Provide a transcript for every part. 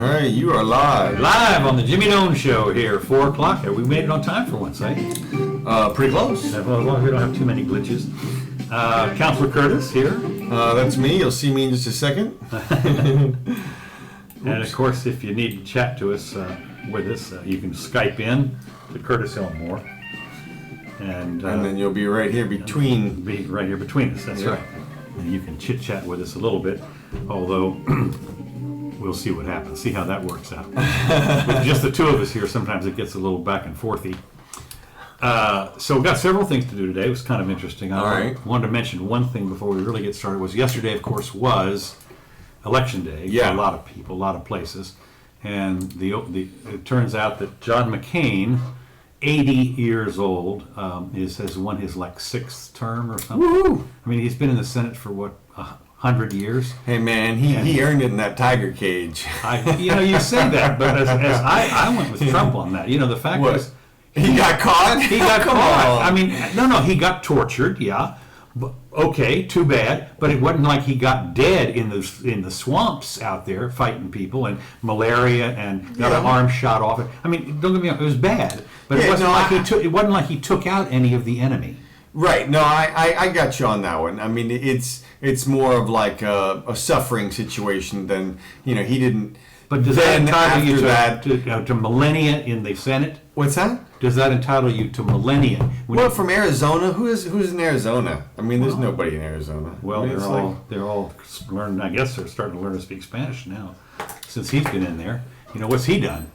All right, you are live. Live on the Jimmy Doane Show here, 4 o'clock. We made it on time for once, eh? Pretty close. As long as we don't have too many glitches. Counselor Curtis here. That's me. You'll see me in just a second. And of course, if you need to chat to us with us, you can Skype in to Curtis Elmore. And then you'll be right here between. Be right here between us, that's right. And you can chit-chat with us a little bit, although we'll see what happens, see how that works out. With just the two of us here, sometimes it gets a little back and forthy. So we've got several things to do today. It was kind of interesting. I wanted to mention one thing before we really get started. Was yesterday, of course, was Election Day for a lot of people, a lot of places. And it turns out that John McCain, 80 years old, has won his sixth term or something. Woohoo! I mean, he's been in the Senate for 100 years. Hey man, he earned it in that tiger cage. You say that, but as I went with Trump on that. The fact is, he got caught. He got caught. I mean, no, he got tortured. Yeah, okay, too bad. But it wasn't like he got dead in the swamps out there fighting people and malaria and got an arm shot off. I mean, don't get me wrong, it was bad, but it wasn't like he took out any of the enemy. Right. No, I got you on that one. I mean, it's more of like a suffering situation than he didn't. But does that entitle you to millennia in the Senate? What's that? Does that entitle you to millennia? From Arizona. Who's in Arizona? I mean, there's nobody in Arizona. Well, they're all learning. I guess they're starting to learn to speak Spanish now, since he's been in there. What's he done?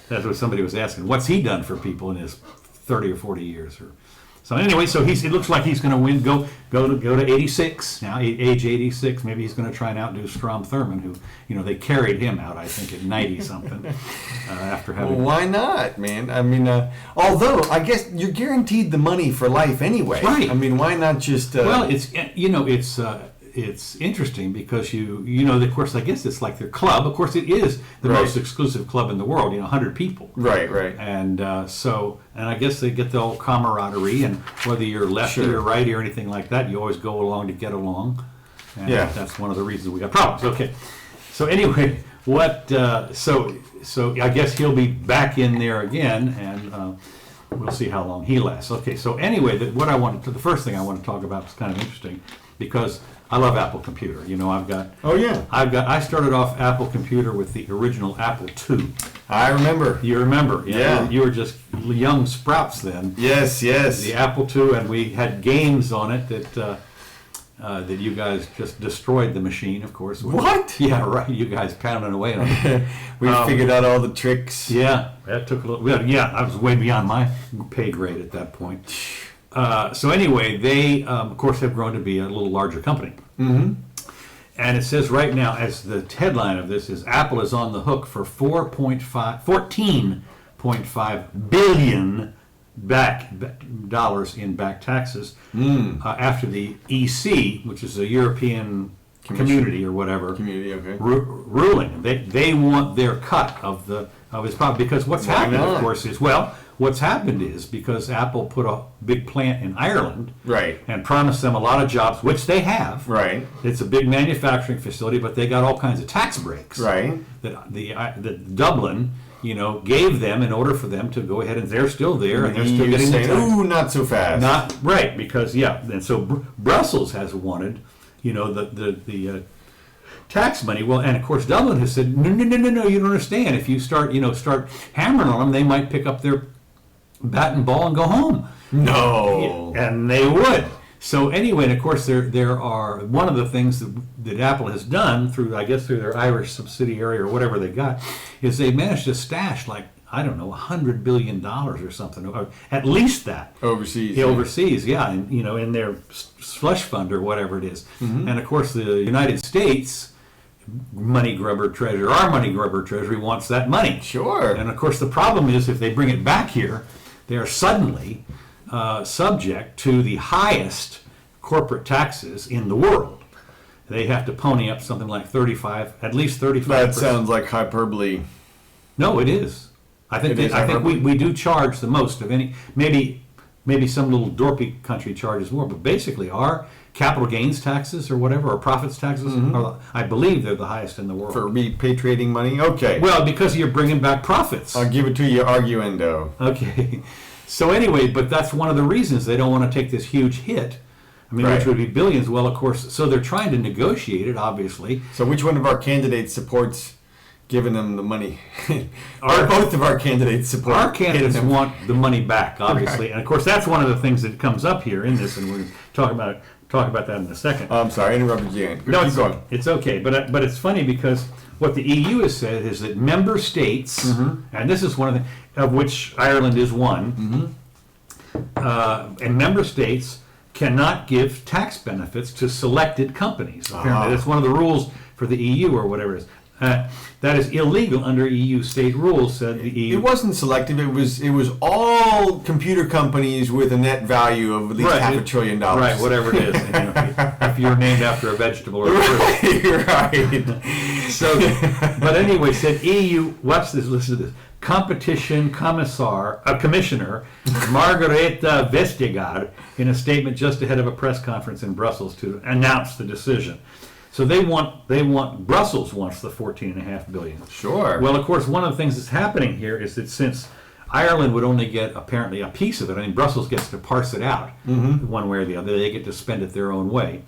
That's what somebody was asking. What's he done for people in his 30 or 40 years? So anyway, it looks like he's going to win. Go to 86 now, age 86. Maybe he's going to try and outdo Strom Thurmond, who they carried him out, I think, at 90 something after having. Well, why not, man? I mean, although I guess you're guaranteed the money for life anyway. Right. I mean, why not just? Well, it's interesting because of course, I guess it's like their club. Of course, it is the most exclusive club in the world. 100 people. Right. And and I guess they get the old camaraderie, and whether you're lefty or righty or anything like that, you always go along to get along. And that's one of the reasons we got problems. Okay. So anyway, so I guess he'll be back in there again, and we'll see how long he lasts. Okay. So anyway, the first thing I want to talk about is kind of interesting because I love Apple Computer. I've got. Oh yeah. I started off Apple Computer with the original Apple II. I remember. You remember? Yeah. You were just young sprouts then. Yes. The Apple II, and we had games on it that you guys just destroyed the machine, of course. What? Yeah, right. You guys pounding away on it. We figured out all the tricks. Yeah, that took a little. Well, yeah, I was way beyond my pay grade at that point. So anyway, they of course have grown to be a little larger company. Mm-hmm. And it says right now, as the headline of this is, Apple is on the hook for $14.5 billion dollars in back taxes after the EC, which is a European community or whatever, ruling. They want their cut of his profit because what's happened, of course, is what's happened is because Apple put a big plant in Ireland, and promised them a lot of jobs, which they have. Right. It's a big manufacturing facility, but they got all kinds of tax breaks. Right. That Dublin, gave them in order for them to go ahead, and they're still there, and they're still getting the tax. Ooh, not so fast. Not right, because and so Brussels has wanted, the tax money. Well, and of course Dublin has said, no, you don't understand. If you start hammering on them, they might pick up their bat and ball and go home. No. And they would. So anyway, and of course there are one of the things that Apple has done through their Irish subsidiary or whatever they got, is they managed to stash $100 billion or something, or at least that overseas. And in their slush fund or whatever it is. Mm-hmm. And of course the United States our money grubber treasury wants that money. Sure. And of course the problem is if they bring it back here, they are suddenly subject to the highest corporate taxes in the world. They have to pony up something like at least 35%. That sounds like hyperbole. No, it is. I think we do charge the most of any. Maybe maybe some little dorpy country charges more, but basically our capital gains taxes or whatever, or profits taxes, are, I believe they're the highest in the world. For repatriating money? Okay. Well, because you're bringing back profits. I'll give it to you, arguendo. Okay. So anyway, but that's one of the reasons they don't want to take this huge hit. I mean, which would be billions. Well, of course, so they're trying to negotiate it, obviously. So which one of our candidates supports giving them the money? Both of our candidates support. Our candidates want the money back, obviously. And of course, that's one of the things that comes up here in this, and we're going to talk about that in a second. I'm sorry, I interrupted you. No, it's okay. But it's funny because what the EU has said is that member states, and this is one of which Ireland is one, and member states cannot give tax benefits to selected companies. Apparently, that's one of the rules for the EU or whatever it is. That is illegal under EU state rules, said the EU. It wasn't selective. It was all computer companies with a net value of at least $500 billion. Right, whatever it is. If you're named after a vegetable or a fruit. Right. So, but anyway, said EU. Watch this. Listen to this. Competition Commissioner Margareta Vestager in a statement just ahead of a press conference in Brussels to announce the decision. So Brussels wants the $14.5 billion. Sure. Well, of course, one of the things that's happening here is that since Ireland would only get apparently a piece of it, I mean, Brussels gets to parse it out one way or the other. They get to spend it their own way.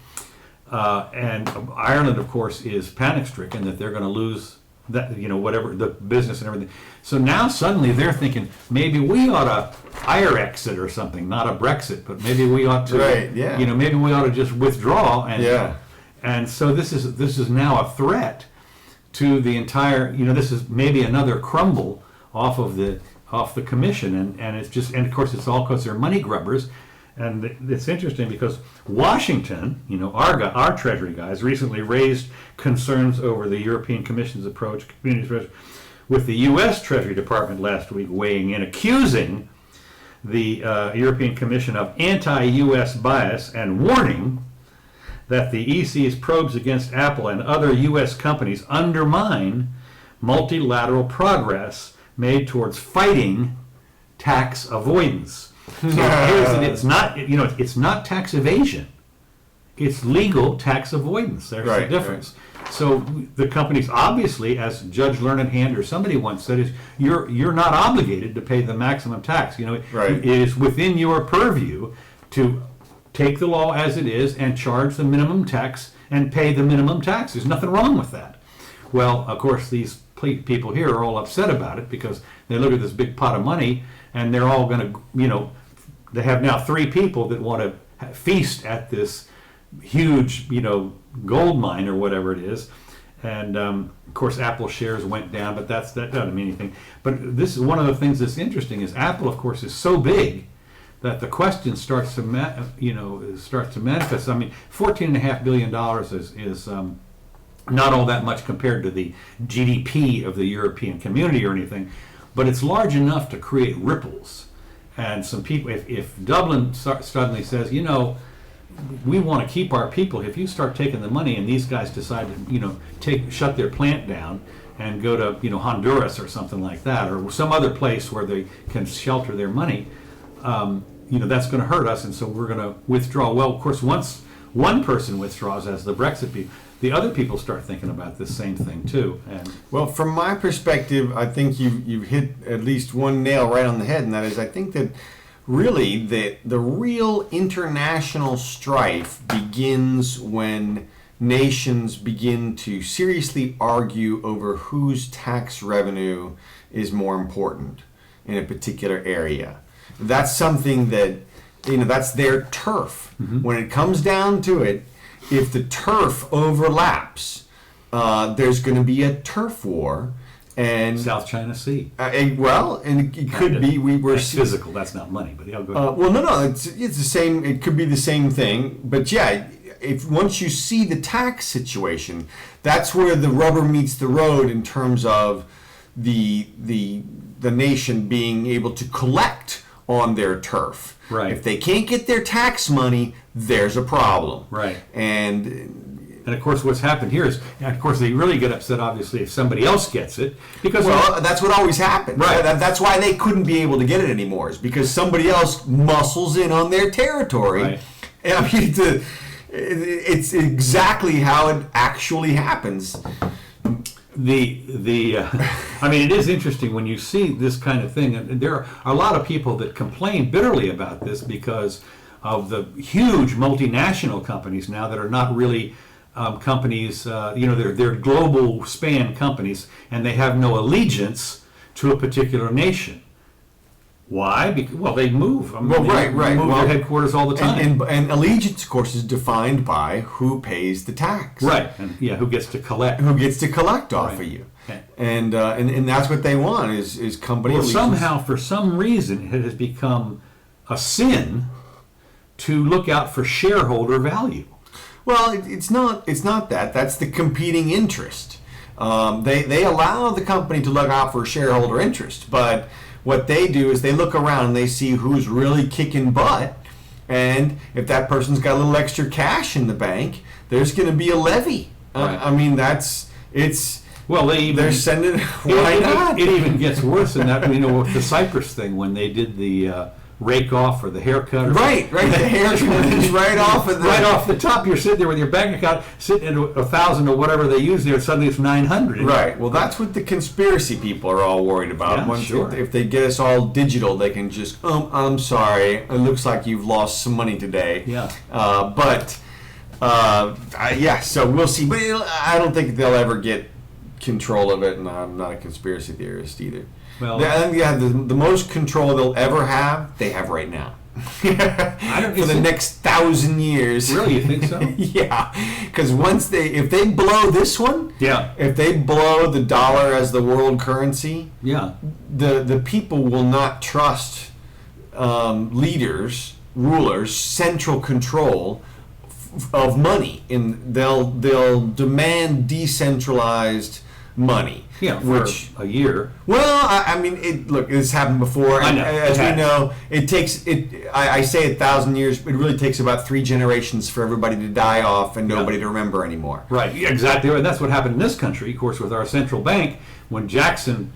And Ireland, of course, is panic-stricken that they're going to lose that, whatever, the business and everything. So now suddenly they're thinking maybe we ought to exit or something, not a Brexit, but maybe we ought to, maybe we ought to just withdraw. And so this is now a threat to the entire, this is maybe another crumble off the commission, and it's just, and of course it's all because they're money grubbers. And it's interesting because Washington, our Treasury guys, recently raised concerns over the European Commission's approach, with the U.S. Treasury Department last week weighing in, accusing the European Commission of anti-U.S. bias and warning that the EC's probes against Apple and other U.S. companies undermine multilateral progress made towards fighting tax avoidance. So it's not tax evasion; it's legal tax avoidance. There's the difference. Right. So the companies, obviously, as Judge Learned Hand or somebody once said, is you're not obligated to pay the maximum tax. It is within your purview to take the law as it is and charge the minimum tax and pay the minimum tax. There's nothing wrong with that. Well, of course, these people here are all upset about it because they look at this big pot of money and they're all going to, they have now 3 people that want to feast at this huge, gold mine or whatever it is. And, of course, Apple shares went down, but that doesn't mean anything. But this is one of the things that's interesting is Apple, of course, is so big that the question starts to manifest. I mean, $14.5 billion is not all that much compared to the GDP of the European community or anything, but it's large enough to create ripples. And some people, if Dublin suddenly says, we want to keep our people, if you start taking the money and these guys decide to shut their plant down and go to Honduras or something like that, or some other place where they can shelter their money, that's going to hurt us, and so we're going to withdraw. Well, of course, once one person withdraws as the Brexit people, the other people start thinking about this same thing too. And well, from my perspective, I think you've hit at least one nail right on the head, and that is I think that really the real international strife begins when nations begin to seriously argue over whose tax revenue is more important in a particular area. That's something that, that's their turf. When it comes down to it, if the turf overlaps, there's going to be a turf war. And South China Sea. And it could be that's physical. That's not money, but go ahead. No. It's the same. It could be the same thing. But yeah, if once you see the tax situation, that's where the rubber meets the road in terms of the nation being able to collect on their turf. Right. If they can't get their tax money, there's a problem. Right. And And of course, what's happened here is, and of course, they really get upset, obviously, if somebody else gets it, because Well, that's what always happens. Right. That's why they couldn't be able to get it anymore, is because somebody else muscles in on their territory. Right. And I mean, it's exactly how it actually happens. I mean, it is interesting when you see this kind of thing, and there are a lot of people that complain bitterly about this because of the huge multinational companies now that are not really companies, they're global span companies, and they have no allegiance to a particular nation. Why? Because, they move. I mean, Right. They move their headquarters all the time. And allegiance, of course, is defined by who pays the tax. Right. And who gets to collect? Who gets to collect off Right. of you. Okay. And that's what they want is company Well, allegiance. somehow, for some reason, it has become a sin to look out for shareholder value. Well, it's not that. That's the competing interest. They allow the company to look out for shareholder interest, but what they do is they look around and they see who's really kicking butt, and if that person's got a little extra cash in the bank, there's going to be a levy. Right. I mean, it's. Well, They're sending. Why not? It even gets worse than that. With the Cyprus thing, when they did the rake off or the haircut. Right. The hair comes right off of the. Right off the top, you're sitting there with your bank account sitting at 1,000 or whatever they use there. Suddenly it's 900. Right. Well, that's what the conspiracy people are all worried about. Yeah, Once sure. if they get us all digital, they can just, I'm sorry, it looks like you've lost some money today. Yeah. So we'll see. But I don't think they'll ever get control of it, and I'm not a conspiracy theorist either. Well, I think the most control they'll ever have, they have right now. For the next 1,000 years. Really, you think so? Yeah, because if they blow this one, Yeah. if they blow the dollar as the world currency, Yeah. the people will not trust rulers, central control of money, and they'll demand decentralized money. Yeah, for a year. Well, I mean, look, it's happened before. I know. As we know, it takes I say 1,000 years, but it really takes about 3 generations for everybody to die off and nobody to remember anymore. Right, yeah, exactly. And that's what happened in this country, of course, with our central bank. When Jackson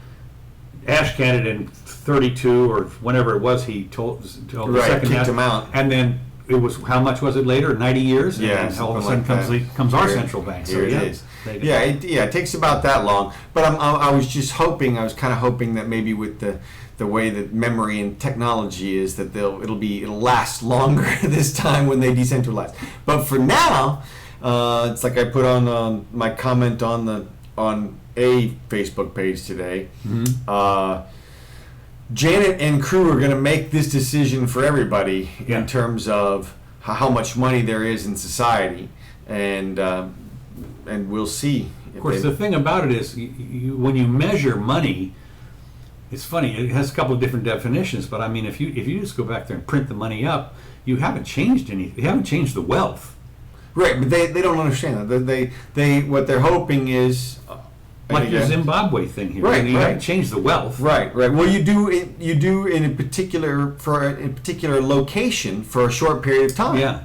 Ashcan in 32 or whenever it was, he told the Right, second kicked half, him out. and then it was, how much was it later? 90 years? Yeah, and all of a something sudden like that. comes our Here- central bank. Here it is. They go. It takes about that long. But I was just hoping, I was kind of hoping that maybe with the way that memory and technology is, that it'll last longer this time when they decentralize. But for now, it's like I put on my comment on a Facebook page today. Mm-hmm. Janet and crew are going to make this decision for everybody Yeah. in terms of how much money there is in society, and we'll see. Of course, the thing about it is, when you measure money, it's funny. It has a couple of different definitions, but I mean, if you just go back there and print the money up, you haven't changed anything. You haven't changed the wealth. Right, but they don't understand that. They what they're hoping is Like the Zimbabwe thing here. Right, you right. haven't changed the wealth. Right. Well, you do in a particular location for a short period of time. Yeah.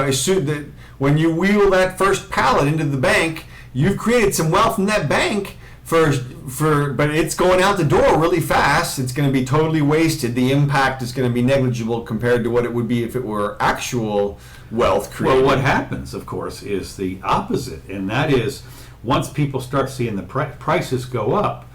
As soon that when you wheel that first pallet into the bank, you've created some wealth in that bank but it's going out the door really fast. It's going to be totally wasted. The impact is going to be negligible compared to what it would be if it were actual wealth created. Well, what happens, of course, is the opposite, and that is, once people start seeing the prices go up,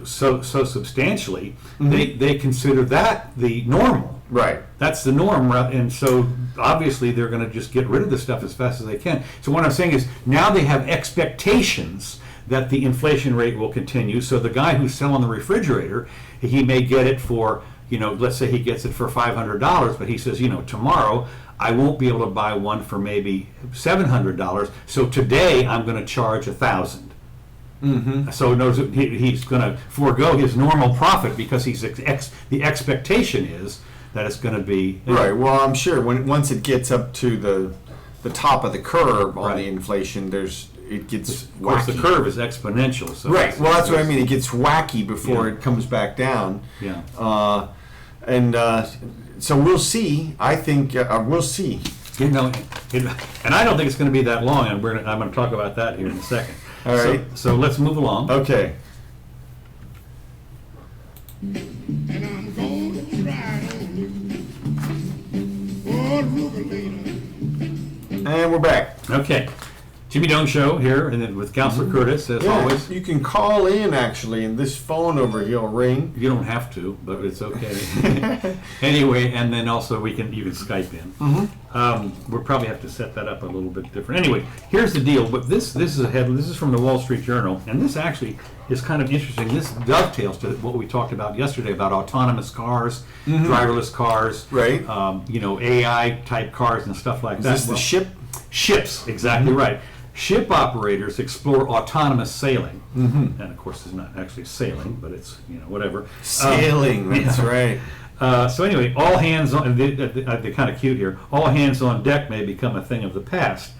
so substantially, Mm-hmm. they consider that the normal. Right. That's the norm, and so obviously they're going to just get rid of the stuff as fast as they can. So what I'm saying is, now they have expectations that the inflation rate will continue. So the guy who's selling the refrigerator, he may get it for, let's say he gets it for $500, but he says, tomorrow I won't be able to buy one for maybe $700. So today I'm going to charge $1,000. Mm-hmm. So he's going to forego his normal profit because the expectation is that it's going to be Right. Well, I'm sure once it gets up to the top of the curve on Right. the inflation, it gets Of course, the wacky. curve is exponential. So Right. Well, that's what I mean. It gets wacky before Yeah. it comes back down. Yeah. So we'll see. I think we'll see. You know, and I don't think it's going to be that long, and I'm going to talk about that here in a second. All right. So let's move along. Okay. And I'm gonna try on you. Oh, Rugalina. And we're back. Okay. Jimmy Doane Show here, and then with Counselor Curtis, as always. You can call in, actually, and this phone over here will ring. You don't have to, but it's okay. Anyway, and then also you can Skype in. We'll probably have to set that up a little bit different. Anyway, here's the deal. But this is This is from the Wall Street Journal, and this actually is kind of interesting. This dovetails to what we talked about yesterday about autonomous cars, driverless cars, Right. AI type cars and stuff like that. Is this the ship? Ships, exactly right. Ship operators explore autonomous sailing, and of course, it's not actually sailing, but it's whatever. Sailing, that's right. So anyway, all hands on. They're kind of cute here. All hands on deck may become a thing of the past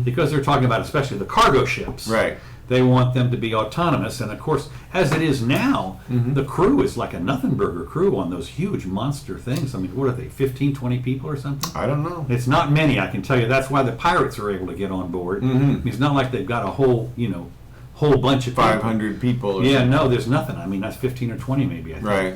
because they're talking about especially the cargo ships. Right. They want them to be autonomous, and of course, as it is now, the crew is like a nothing burger crew on those huge monster things. I mean, what are they, 15, 20 people or something? I don't know. It's not many, I can tell you. That's why the pirates are able to get on board. It's not like they've got a whole bunch of people. 500 people. Or Yeah, something. no, there's nothing. I mean, that's 15 or 20 maybe, I think. Right.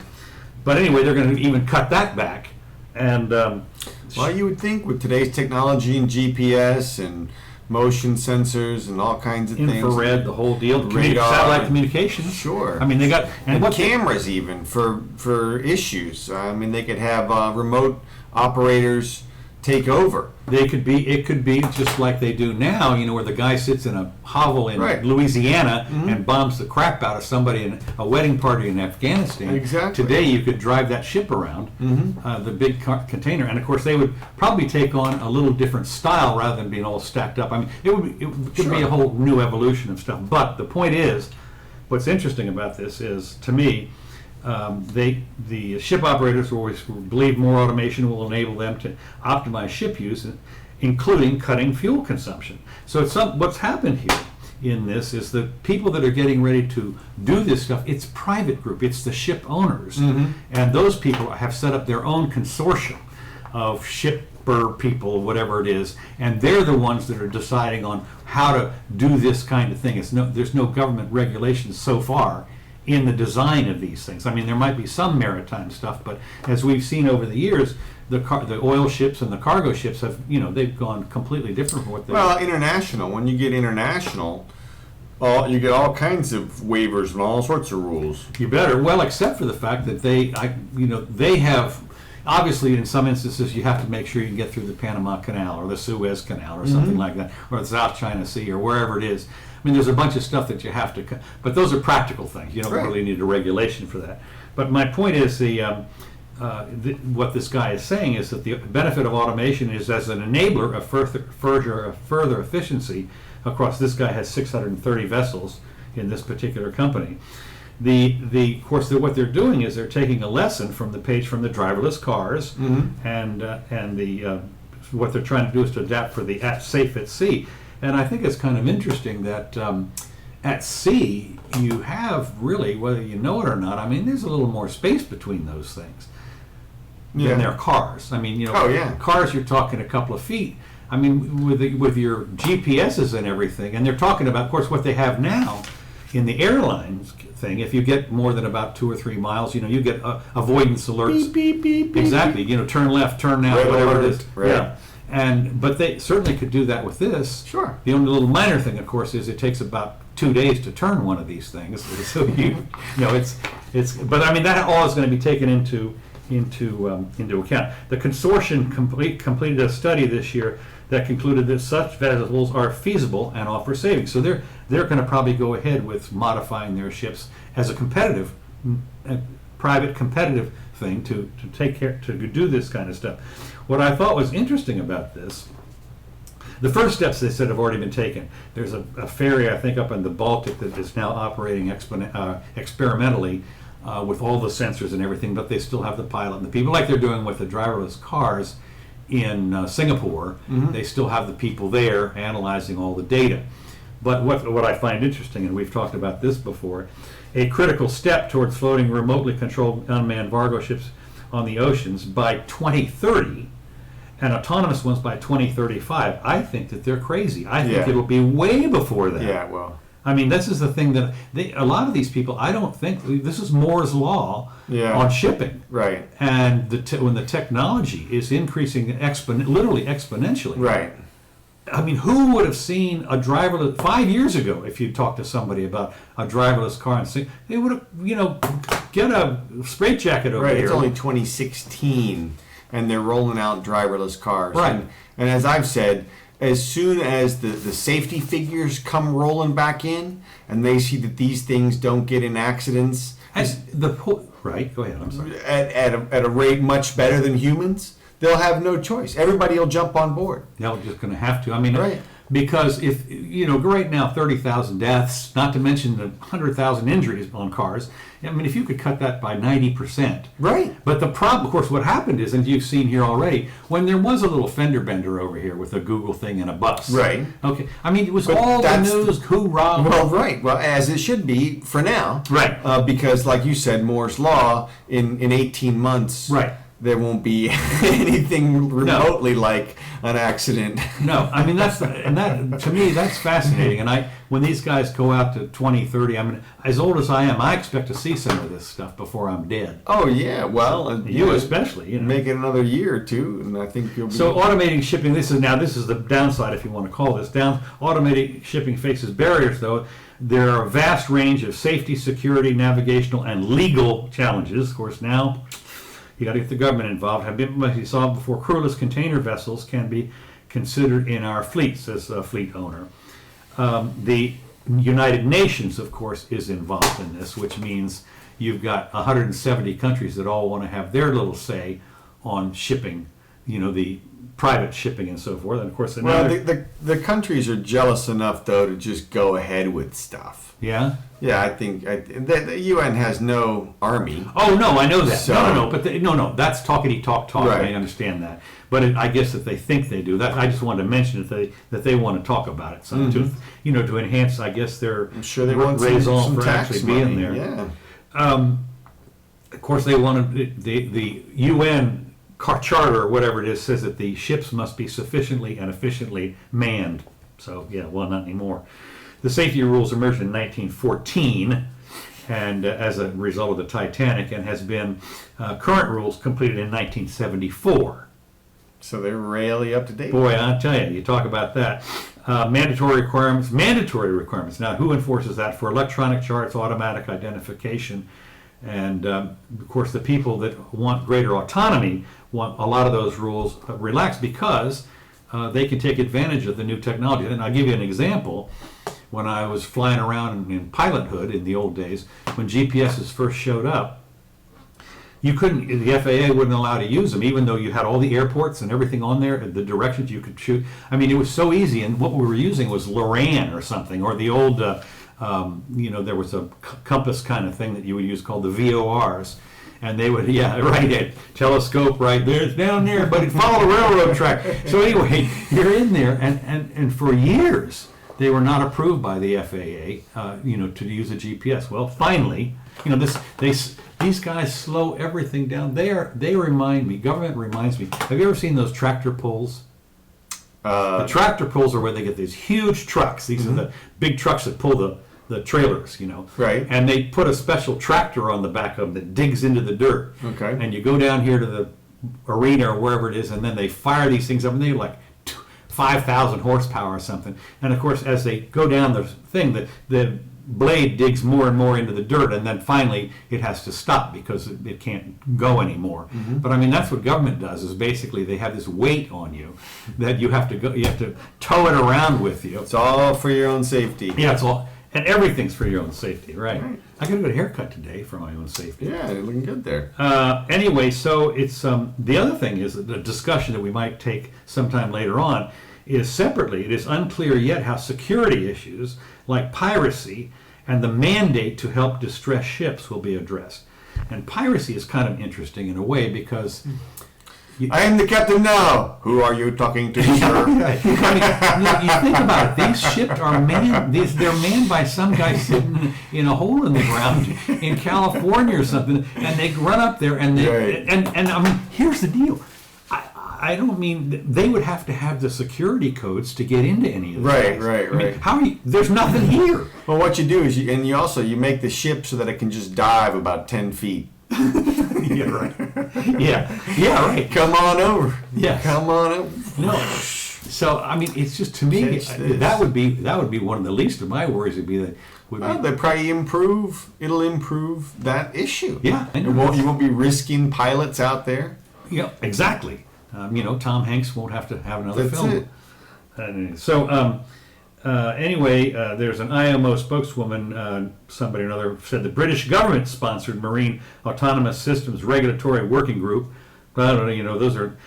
But anyway, they're going to even cut that back. And Well, you would think with today's technology and GPS and motion sensors and all kinds of things. infrared, the whole deal, Radar. satellite communications. Sure. I mean, they got And what cameras even for issues. I mean, they could have remote operators take over. It could be just like they do now, where the guy sits in a hovel in Right. Louisiana and bombs the crap out of somebody in a wedding party in Afghanistan. Exactly. Today you could drive that ship around, the big container, and of course they would probably take on a little different style rather than being all stacked up. I mean, it could be a whole new evolution of stuff. But the point is, what's interesting about this is, to me, the ship operators always believe more automation will enable them to optimize ship use, including cutting fuel consumption. So what's happened here in this is the people that are getting ready to do this stuff, it's private group, it's the ship owners, and those people have set up their own consortium of shipper people, whatever it is, and they're the ones that are deciding on how to do this kind of thing. There's no government regulations so far in the design of these things. I mean, there might be some maritime stuff, but as we've seen over the years, the oil ships and the cargo ships have, they've gone completely different from what they Well, international. When you get international, you get all kinds of waivers and all sorts of rules. You better, well, except for the fact that they have, obviously in some instances you have to make sure you can get through the Panama Canal or the Suez Canal or something like that, or the South China Sea or wherever it is. I mean, there's a bunch of stuff that you have to, but those are practical things. You don't Right. really need a regulation for that. But my point is what this guy is saying is that the benefit of automation is as an enabler of further efficiency across. This guy has 630 vessels in this particular company. Of course, what they're doing is they're taking a lesson from the page from the driverless cars, and what they're trying to do is to adapt for the safe at sea. And I think it's kind of interesting that at sea you have really, whether you know it or not, I mean, there's a little more space between those things than their cars. I mean, Oh, yeah. cars you're talking a couple of feet. I mean, with your GPSs and everything, and they're talking about, of course, what they have now in the airlines thing. If you get more than about 2 or 3 miles, you get avoidance alerts. Beep, beep, beep, beep. Exactly. Turn left, turn now, Red whatever alert, it is. right. Yeah. But they certainly could do that with this. Sure. The only little minor thing, of course, is it takes about 2 days to turn one of these things. So it's. But I mean, that all is going to be taken into account. The consortium completed a study this year that concluded that such vessels are feasible and offer savings. So they're going to probably go ahead with modifying their ships as a competitive, private competitive thing to take care to do this kind of stuff. What I thought was interesting about this, the first steps they said have already been taken. There's a ferry, I think, up in the Baltic that is now operating experimentally with all the sensors and everything, but they still have the pilot and the people, like they're doing with the driverless cars in Singapore. They still have the people there analyzing all the data. But what I find interesting, and we've talked about this before, a critical step towards floating remotely controlled unmanned cargo ships on the oceans by 2030, and autonomous ones by 2035. I think that they're crazy. I think Yeah. it'll be way before that. Yeah, well, I mean, this is the thing that a lot of these people, I don't think, this is Moore's law Yeah. on shipping. right, And when the technology is increasing literally exponentially. right. I mean, who would have seen a driverless 5 years ago? If you talked to somebody about a driverless car, and they would have, get a straitjacket over Right, here. it's only 2016, and they're rolling out driverless cars. Right. And as I've said, as soon as the safety figures come rolling back in, and they see that these things don't get in accidents Right. Go ahead. I'm sorry. at a rate much better than humans, they'll have no choice. Everybody will jump on board. They're just going to have to. I mean, Right. because if right now 30,000 deaths, not to mention the 100,000 injuries on cars. I mean, if you could cut that by 90%. Right. But the problem, of course, what happened is, and you've seen here already, when there was a little fender bender over here with a Google thing and a bus. Right. Okay. I mean, it was But all the that's news, hoorah. Well, right. Well, as it should be for now. Right. Because, like you said, Moore's law, in 18 months, Right. there won't be anything remotely like an accident. No, I mean that to me that's fascinating. And when these guys go out to 2030, I mean, as old as I am, I expect to see some of this stuff before I'm dead. Oh yeah, well, You especially, make it another year or two, and I think you'll be. So automating shipping. This is the downside, if you want to call this down. Automating shipping faces barriers, though. There are a vast range of safety, security, navigational, and legal challenges. Of course, now you got to get the government involved. Have been solved before crewless container vessels can be considered in our fleets, as a fleet owner. The United Nations, of course, is involved in this, which means you've got 170 countries that all want to have their little say on shipping, the private shipping and so forth. And of course, the countries are jealous enough, though, to just go ahead with stuff. yeah. Yeah, I think the UN has no army. Oh no, I know that. So- No, but that's talkity talk. Right. I understand that, but I guess that they think they do. That I just wanted to mention that they want to talk about it, so to enhance, I guess, their I'm sure they want raison some for tax actually money. being there. Yeah. Of course, they wanted the UN charter or whatever it is says that the ships must be sufficiently and efficiently manned. So yeah, well, not anymore. The safety rules emerged in 1914, and as a result of the Titanic, and has been current rules completed in 1974. So they're really up to date. Boy, I tell you, you talk about that. Mandatory requirements. Now, who enforces that? For electronic charts, automatic identification, and of course, the people that want greater autonomy want a lot of those rules relaxed because they can take advantage of the new technology. And I'll give you an example. When I was flying around in pilothood in the old days, when GPSs first showed up, the FAA wouldn't allow to use them, even though you had all the airports and everything on there, the directions you could shoot. I mean, it was so easy, and what we were using was Loran or something, or the old, there was a compass kind of thing that you would use called the VORs. And they would, a telescope right there, it's down there, but it followed the railroad track. So anyway, you're in there, and for years, they were not approved by the FAA, to use a GPS. Well, finally, these guys slow everything down. Government reminds me. Have you ever seen those tractor pulls? The tractor pulls are where they get these huge trucks. These are the big trucks that pull the trailers, Right. And they put a special tractor on the back of them that digs into the dirt. Okay. And you go down here to the arena or wherever it is, and then they fire these things up, and they're like 5,000 horsepower or something. And of course, as they go down the thing, the blade digs more and more into the dirt, and then finally it has to stop because it can't go anymore. But I mean, that's what government does, is basically they have this weight on you that you have to tow it around with you. It's all for your own safety. Yeah, it's all, and everything's for your own safety, right? I got a good haircut today for my own safety. Yeah, you're looking good there. Anyway, so it's the other thing is that the discussion that we might take sometime later on is separately. It is unclear yet how security issues like piracy and the mandate to help distress ships will be addressed. And piracy is kind of interesting in a way because I am the captain now. Who are you talking to, sir? I mean, you think about it. These ships are manned. They're manned by some guy sitting in a hole in the ground in California or something, and they run up there and they Right. and I mean, here's the deal. I don't mean they would have to have the security codes to get into any of this. Right. I mean, how are you? There's nothing here. Well, what you do is you make the ship so that it can just dive about 10 feet. Yeah, right. Yeah, right. Come on over. Yes. Come on over. No. So I mean, it's just to me that would be one of the least of my worries. They probably improve. It'll improve that issue. Yeah, I know. You won't be risking pilots out there. Yeah, exactly. Tom Hanks won't have to have another That's film. Anyway, there's an IMO spokeswoman, somebody or another, said the British government-sponsored Marine Autonomous Systems Regulatory Working Group, I don't know, those are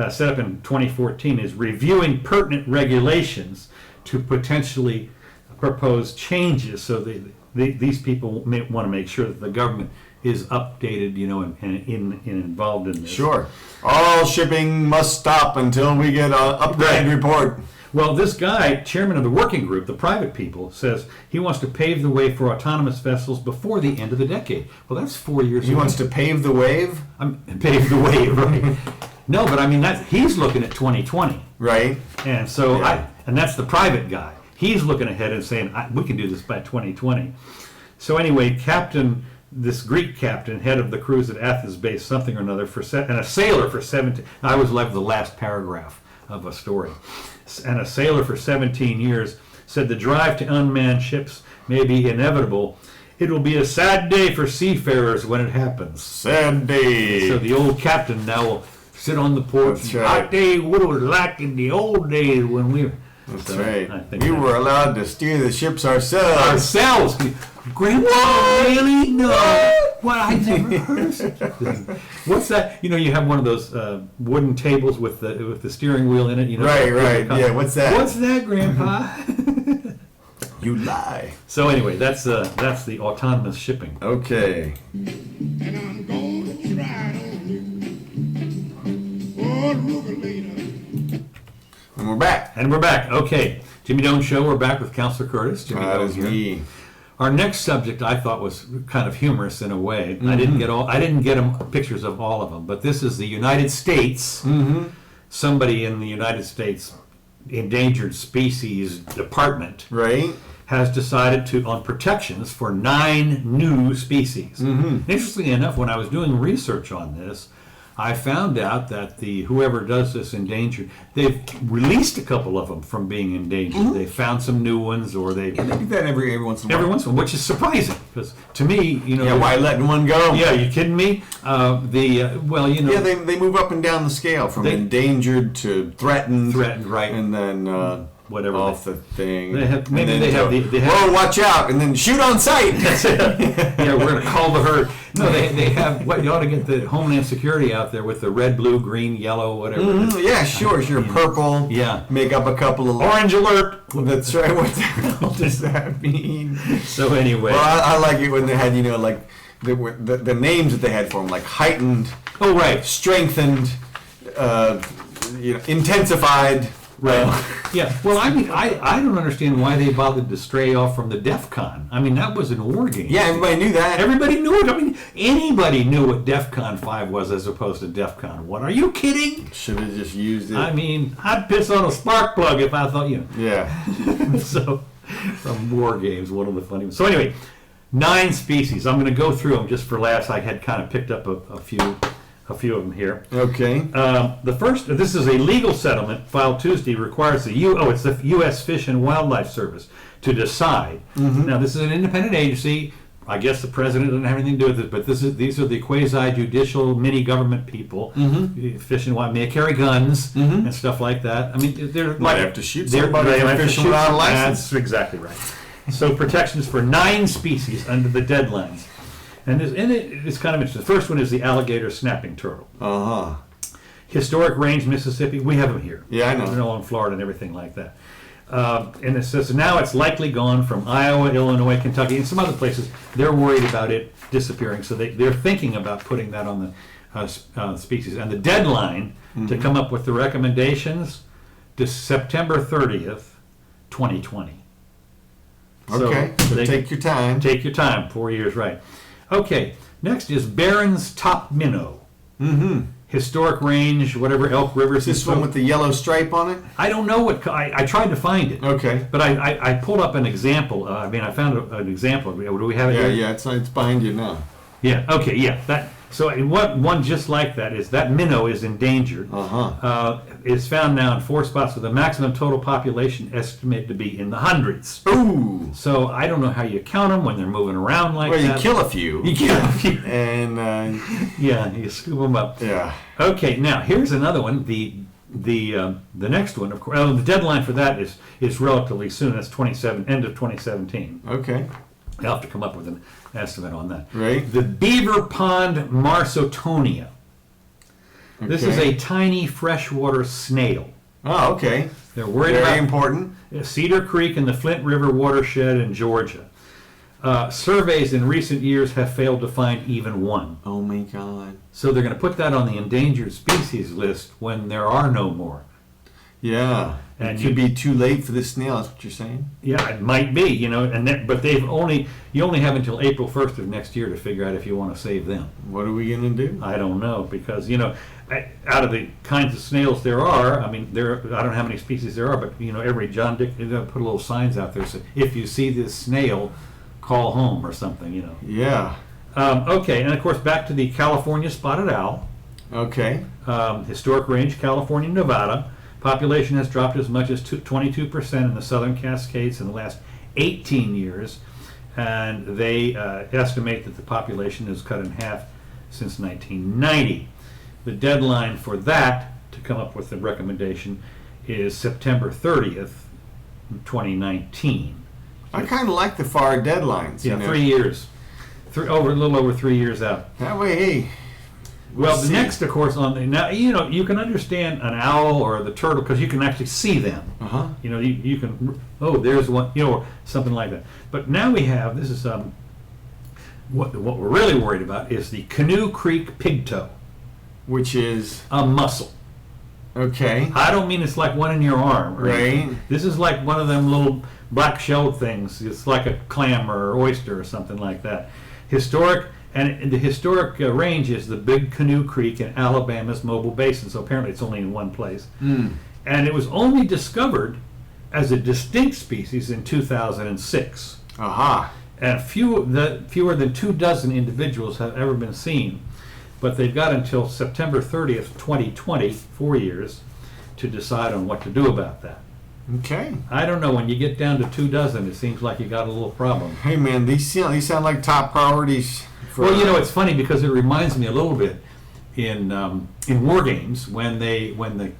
set up in 2014, is reviewing pertinent regulations to potentially propose changes. So these people may want to make sure that the government is updated, and involved in this. Sure. All shipping must stop until we get an updated report. Well, this guy, chairman of the working group, the private people, says he wants to pave the way for autonomous vessels before the end of the decade. Well, that's 4 years He wants to pave the wave? Pave the way, right? No, but I mean, he's looking at 2020. Right. And so, Yeah. and that's the private guy. He's looking ahead and saying, we can do this by 2020. So anyway, this Greek captain, head of the cruise at Athens based something or another, and a sailor for 17, I always love the last paragraph of a story, and a sailor for 17 years, said the drive to unmanned ships may be inevitable. It will be a sad day for seafarers when it happens. Sad day. So the old captain now will sit on the porch. That's right. I tell you what it was like in the old days when we were... That's So right. I think We were allowed to steer the ships ourselves. ourselves. Grandpa, really? No. What? I never heard of such a thing. What's that? You have one of those wooden tables with the steering wheel in it. Right. Yeah, what's that? What's that, Grandpa? You lie. So anyway, that's the autonomous shipping. Okay. And I'm gonna try it on you. Oh, Rugulator. And we're back. And we're back. Okay, Jimmy Doane Show. We're back with Counselor Curtis. Jimmy That Doane is here. me. Our next subject I thought was kind of humorous in a way. I didn't get pictures of all of them, but this is the United States. Somebody in the United States Endangered Species Department Right. has decided on protections for 9 new species. Interestingly enough, when I was doing research on this, I found out that whoever does this endangered, they've released a couple of them from being endangered. They found some new ones, or they Yeah, they do that every once in a while. every once in a while, which is surprising because to me, Yeah, why letting one go? Yeah, you kidding me? Yeah, they move up and down the scale from endangered to threatened. Right? And then Whatever off the thing. They have- maybe and then they have to, they have- whoa, watch out! And then shoot on sight. Yeah, we're gonna call the herd. No, they have what you ought to get the Homeland Security out there with the red, blue, green, yellow, whatever. it is. Yeah, sure. Sure. Purple. Yeah. Make up a couple of. Orange alert. That's right. What the hell does that mean? So anyway, Well, I like it when they had, like the names that they had for them, like heightened, oh right, strengthened, intensified. right, yeah. Well, I mean, I don't understand why they bothered to stray off from the DEF CON. I mean, that was in War Games. Yeah, everybody knew that. Everybody knew it. I mean, anybody knew what DEF CON 5 was as opposed to DEF CON 1. Are you kidding? Should have just used it. I mean, I'd piss on a spark plug if I thought, Yeah. So, from War Games, one of the funny ones. So anyway, 9 species. I'm going to go through them just for laughs. I had kind of picked up a few of them here. Okay. The first, this is a legal settlement filed Tuesday, requires the U.S. Fish and Wildlife Service to decide. Now, this is an independent agency. I guess the president doesn't have anything to do with it, but these are the quasi-judicial mini-government people. Fish and Wildlife may carry guns and stuff like that. I mean, they're Might have to shoot they're- somebody they for might have to fishing shoot without a some- license. That's exactly right. So protections for 9 species under the deadlines. And it's kind of interesting. The first one is the alligator snapping turtle. Uh-huh. Historic Range, Mississippi. We have them here. Yeah, I know. They're all in Florida and everything like that. And it says now it's likely gone from Iowa, Illinois, Kentucky, and some other places. They're worried about it disappearing, so they're thinking about putting that on the species. And the deadline to come up with the recommendations to September 30th, 2020. Okay. So they- take your time. Take your time, 4 years, right. Okay, next is Barron's top minnow. Historic Range, whatever, Elk River. Is this one with the yellow stripe on it? I don't know what. I tried to find it. Okay. But I pulled up an example. I found an example. Do we have it Yeah, here? yeah, it's behind you now. Yeah. Okay. Yeah. That. So one just like that is that minnow is endangered. It's found now in 4 spots with a maximum total population estimated to be in the hundreds. Ooh. So I don't know how you count them when they're moving around like Well, that. you kill a few. You kill a few. And, Yeah, you scoop them up. yeah. Okay, now here's another one. The next one, of course, the deadline for that is relatively soon. That's end of 2017. Okay. I'll have to come up with an estimate on that. Right. The beaver pond marsotonia. This is Okay. a tiny freshwater snail. Oh, okay. They're worried Very about important. Cedar Creek and the Flint River watershed in Georgia. Surveys in recent years have failed to find even one. Oh my God. So they're going to put that on the endangered species list when there are no more. Yeah. And It could be too late for this snail. That's what you're saying. Yeah, it might be, but you only have until April 1st of next year to figure out if you want to save them. What are we gonna do? I don't know, because out of the kinds of snails there are, I don't know how many species there are, but every John Dick, they're going to put little signs out there saying, if you see this snail, call home or something. Yeah. Okay, and of course back to the California spotted owl. Okay. Historic Range, California, Nevada. Population has dropped as much as 22% in the Southern Cascades in the last 18 years, and they estimate that the population has cut in half since 1990. The deadline for that to come up with the recommendation is September 30th, 2019. I kind of like the far deadlines. Yeah, 3 years. A little over 3 years out. That way, hey. Well, the see. next, of course, now you can understand an owl or the turtle because you can actually see them. Uh-huh. You can. Oh, there's one. Or something like that. But now we have this is what we're really worried about is the Canoe Creek pigtoe, Which is a mussel. okay. I don't mean it's like one in your arm. Right. This is like one of them little black shelled things. It's like a clam or oyster or something like that. And the historic range is the Big Canoe Creek in Alabama's Mobile Basin. So apparently it's only in one place. Mm. And it was only discovered as a distinct species in 2006. Aha. And fewer than 24 individuals have ever been seen. But they've got until September 30th, 2020, 4 years, to decide on what to do about that. Okay. I don't know. When you get down to 24, it seems like you got a little problem. Hey man, these sound like top priorities. Well, it's funny because it reminds me a little bit in War Games when the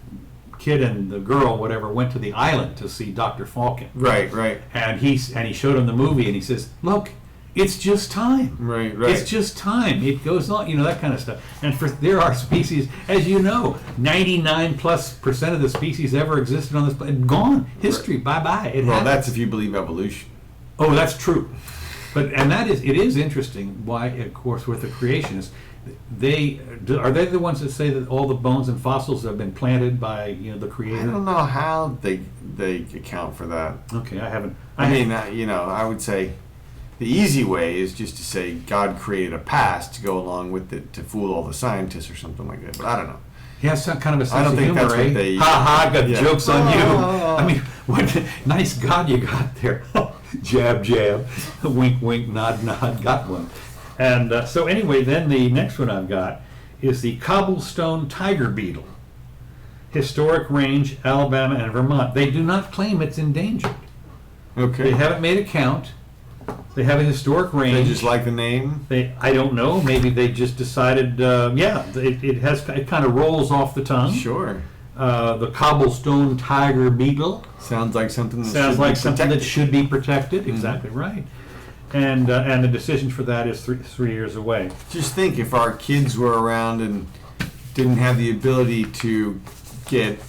kid and the girl, whatever, went to the island to see Dr. Falcon. Right, right. And he showed him the movie, and he says, "Look, it's just time. Right, right. It's just time. It goes on, that kind of stuff." And there are species, as you know, 99+% of the species ever existed on this planet gone. History, bye bye. Well, that's if you believe evolution. Oh, that's true. It is interesting why, of course, with the creationists, are they the ones that say that all the bones and fossils have been planted by the creator? I don't know how they account for that. Okay, I haven't. I would say the easy way is just to say God created a past to go along with it to fool all the scientists or something like that. But I don't know. He has some kind of a sense I don't of think humor, that's what eh? they. Ha ha! I got jokes on you. Oh. I mean, what nice God you got there. Jab jab, wink wink, nod nod. Got one. And so anyway, then the next one I've got is the cobblestone tiger beetle. Historic range, Alabama and Vermont. They do not claim it's endangered. Okay. They haven't made a count. They have a historic range. They just like the name. I don't know. Maybe they just decided. It kind of rolls off the tongue. Sure. The cobblestone tiger beetle Sounds like something. that should be protected. Exactly right. And the decision for that is 3 years away. Just think if our kids were around and didn't have the ability to get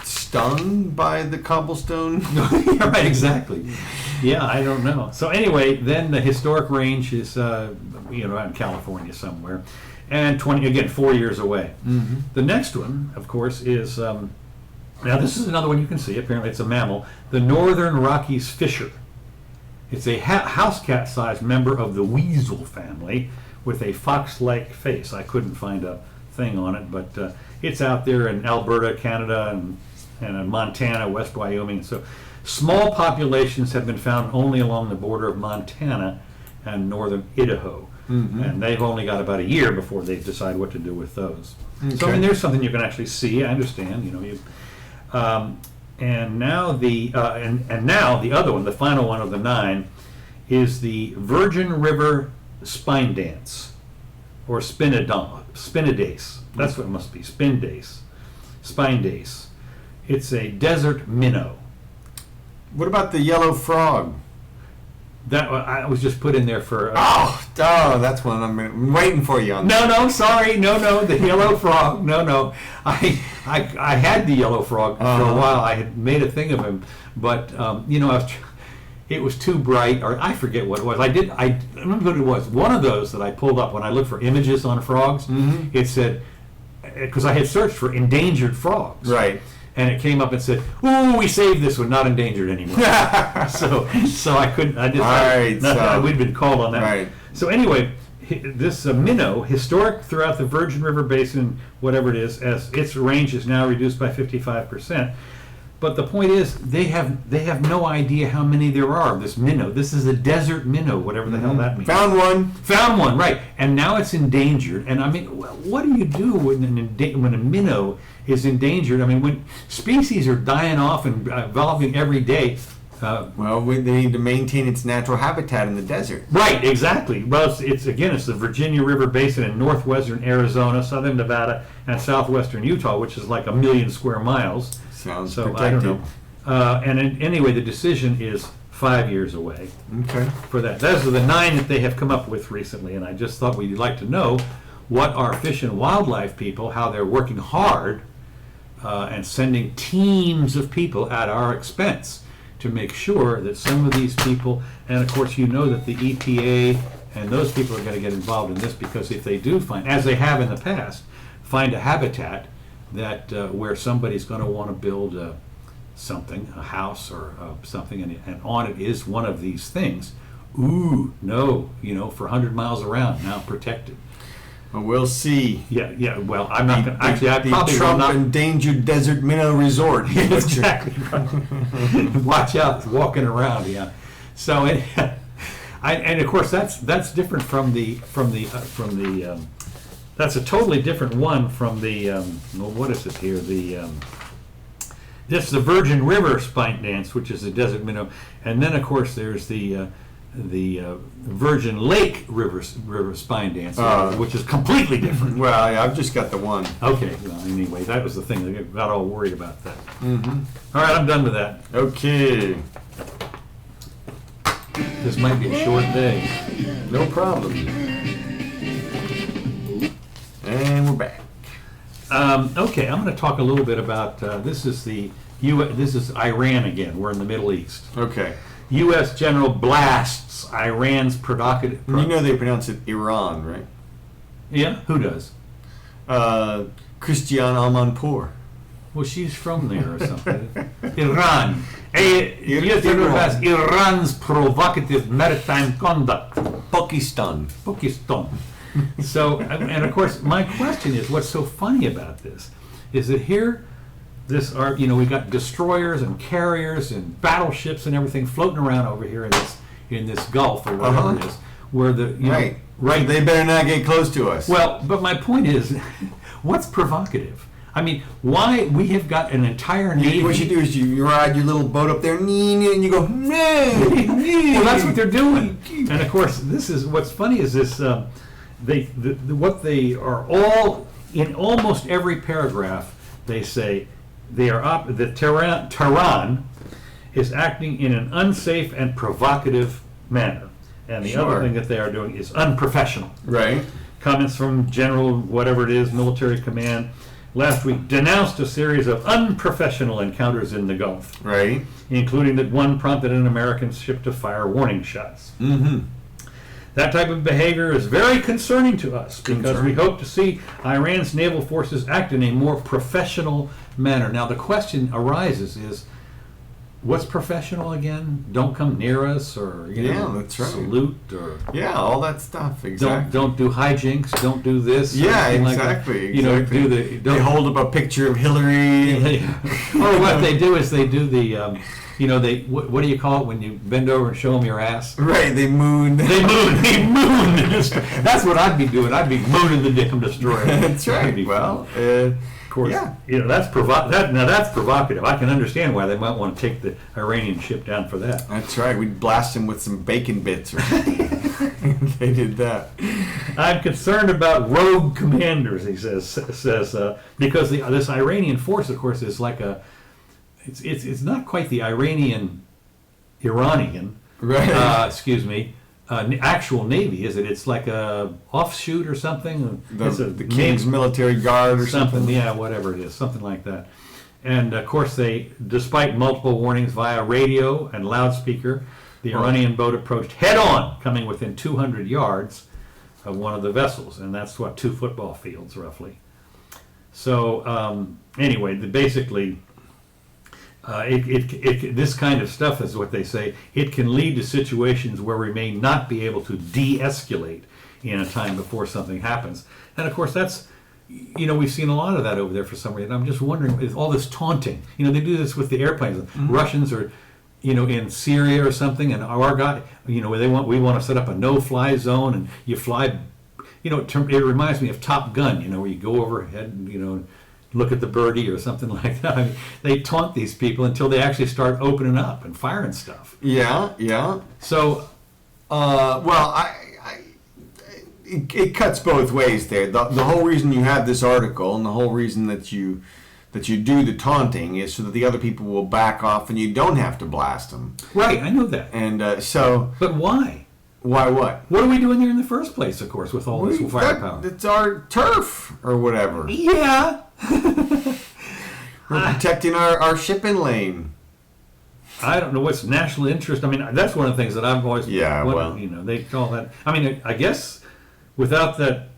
stung by the cobblestone. Yeah, right, exactly. Yeah, I don't know. So anyway, then the historic range is out in California somewhere, and 4 years away. Mm-hmm. The next one, of course, is now this is another one you can see. Apparently, it's a mammal. The Northern Rockies fisher. It's a house cat-sized member of the weasel family with a fox-like face. I couldn't find a thing on it, but it's out there in Alberta, Canada, and in Montana, West Wyoming. So small populations have been found only along the border of Montana and northern Idaho. And they've only got about a year before they decide what to do with those. So I mean, there's something you can actually see. I understand, and now the other one, the final one of the 9, is the Virgin River Spine Dance, or Spinadace. That's what it must be. Spine Dace. It's a desert minnow. What about the yellow frog? That I was just put in there for. Oh, that's one I'm waiting for you on. No, sorry, no, the yellow frog. No, I had the yellow frog for a while. I had made a thing of him, but it was too bright, or I forget what it was. I remember what it was. One of those that I pulled up when I looked for images on frogs. It said, because I had searched for endangered frogs, right. And it came up and said, "Ooh, we saved this one, not endangered anymore." so I couldn't. I just we'd been called on that. Right. So anyway, this minnow, historic throughout the Virgin River Basin, whatever it is, as its range is now reduced by 55%. But the point is, they have no idea how many there are of this minnow. This is a desert minnow, whatever the hell that means. Found one, right? And now it's endangered. And I mean, what do you do when a minnow is endangered? I mean, when species are dying off and evolving every day. They need to maintain its natural habitat in the desert. Right, exactly. Well, it's the Virginia River Basin in northwestern Arizona, southern Nevada, and southwestern Utah, which is like 1 million square miles. Sounds so protected. I don't know. Anyway, the decision is 5 years away. Okay. For that. Those are the 9 that they have come up with recently, and I just thought we'd like to know what our fish and wildlife people, how they're working hard and sending teams of people at our expense to make sure that some of these people, and of course that the EPA and those people are going to get involved in this, because if they do find, as they have in the past, find a habitat that where somebody's going to want to build something, a house or something, and on it is one of these things, for 100 miles around, now protected. Well, we'll see. Yeah. Well, I'm not going to. Actually, I the probably Trump will not. Endangered Desert Minnow Resort. Exactly. Watch out, walking around. Yeah. So, and of course, that's different from the. That's a totally different one from the. What is it here? This is the Virgin River Spine Dance, which is the desert minnow, and then of course there's the Virgin Lake River Spine Dance, which is completely different. Well, I've just got the one. Okay. Well, anyway, that was the thing. I got all worried about that. All right, I'm done with that. Okay. This might be a short day. No problem. And we're back. Okay, I'm going to talk a little bit about this is Iran again. We're in the Middle East. Okay. U.S. general blasts Iran's provocative. You know they pronounce it Iran, right? Yeah, who does? Christiane Amanpour. Well, she's from there or something. Iran. U.S. general blasts Iran's provocative maritime conduct. Pakistan. So, and of course, my question is, what's so funny about this is that here, we've got destroyers and carriers and battleships and everything floating around over here in this Gulf or whatever it is, where right. They better not get close to us. Well, but my point is, what's provocative? I mean, why we have got an entire navy. What you do is you ride your little boat up there, and you go, no. Well, that's what they're doing. And of course, this is what's funny is this. What they are all in almost every paragraph, they say that Tehran is acting in an unsafe and provocative manner, and the other thing that they are doing is unprofessional. Right. Comments from General whatever it is, military command, last week denounced a series of unprofessional encounters in the Gulf. Right. Including that one prompted an American ship to fire warning shots. Mm-hmm. That type of behavior is very concerning to us because we hope to see Iran's naval forces act in a more professional manner. Now the question arises is, what's professional again? Don't come near us, or that's right. salute, or all that stuff. Exactly. don't do hijinks. Don't do this. Yeah, exactly. Exactly. They hold up a picture of Hillary. Or what they do is they do the. What do you call it when you bend over and show them your ass? Right, they moon. They moon. That's what I'd be doing. I'd be mooning the damn destroyer. That's right. Well, of course, that's that's provocative. I can understand why they might want to take the Iranian ship down for that. That's right. We'd blast them with some bacon bits or something. They did that. I'm concerned about rogue commanders, he says because this Iranian force, of course, is like it's not quite the Iranian, right? Actual navy, is it? It's like a offshoot or something. The King's Military Guard or something. Yeah, whatever it is, something like that. And of course, despite multiple warnings via radio and loudspeaker, the Iranian boat approached head-on, coming within 200 yards of one of the vessels, and that's 2 football fields roughly. So anyway, basically. This kind of stuff is what they say. It can lead to situations where we may not be able to de-escalate in a time before something happens. And of course, that's, we've seen a lot of that over there for some reason. I'm just wondering, with all this taunting, they do this with the airplanes. Mm-hmm. Russians are, in Syria or something, and our guy, we want to set up a no-fly zone, and you fly. It reminds me of Top Gun, where you go overhead, and, look at the birdie or something like that. I mean, they taunt these people until they actually start opening up and firing stuff. Yeah. So, it cuts both ways there. The whole reason you have this article and the whole reason that you do the taunting is so that the other people will back off and you don't have to blast them. Right, I know that. And But why? Why what? What are we doing there in the first place, of course, with all this firepower? It's our turf or whatever. Yeah. We're protecting our shipping lane. I don't know what's national interest. I mean, that's one of the things that I've always they call that. I mean, I guess without that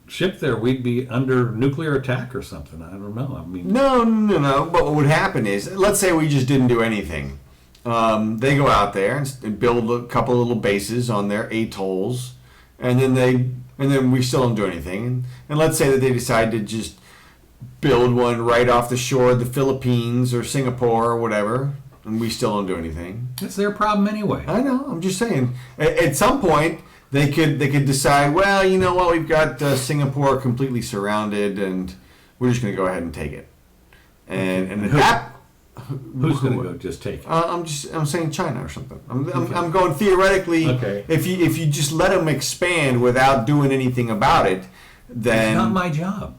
ship there, we'd be under nuclear attack or something. I don't know. I mean, no. But what would happen is, let's say we just didn't do anything. They go out there and build a couple of little bases on their atolls, and then we still don't do anything. And let's say that they decide to just build one right off the shore of the Philippines or Singapore or whatever, and we still don't do anything. It's their problem anyway. I know. I'm just saying. At some point, they could decide. Well, you know what? We've got Singapore completely surrounded, and we're just going to go ahead and take it. And at that. Who's going to go just take it? I'm saying China or something. I'm going theoretically. Okay. If you just let them expand without doing anything about it, then it's not my job.